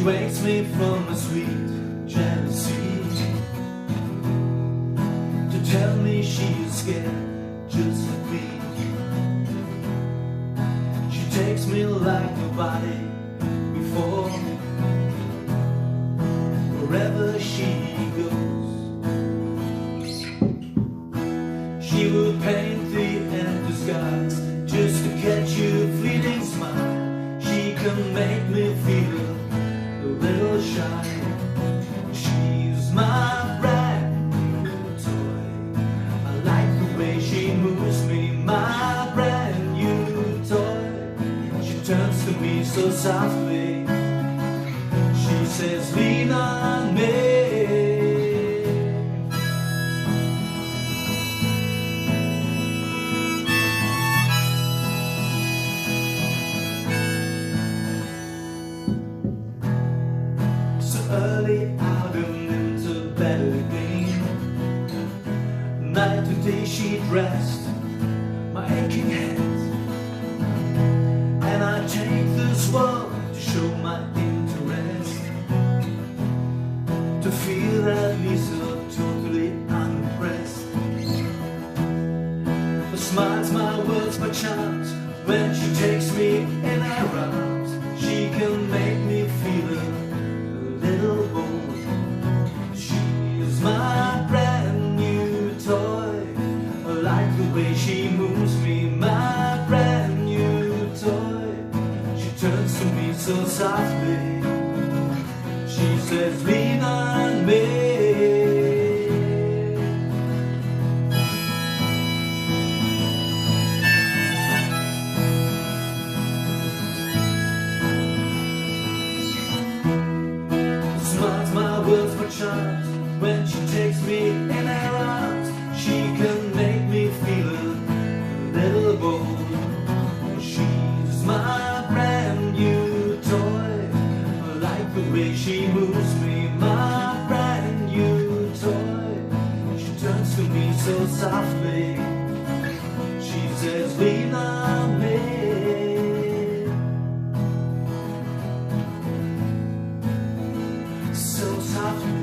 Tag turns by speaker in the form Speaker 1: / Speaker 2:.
Speaker 1: wakes me from a sweet jealousy to tell me she's scared just of me. She takes me like nobody before. Wherever she goes, she will paint the empty skies just to catch your fleeting smile. She can make me feel a little shy. She's my brand new toy. I like the way she moves me, my brand new toy. She turns to me so softly. She says, lean on me. Early out and into bed again. Night to day she dressed my aching head, and I take this world to show my interest, to feel at least so totally unimpressed. Her smiles, my words, my charms. When she takes me in her arms, she can make me feel a little bold. She's my brand new toy. I like the way she moves me, my brand new toy. She turns to me so softly. She says, lean on me. My words, my charms. When she takes me in her arms, she can make me feel a little bold. She's my brand new toy. I like the way she moves me, my brand new toy. She turns to me so softly. She says, lean on me. So soft.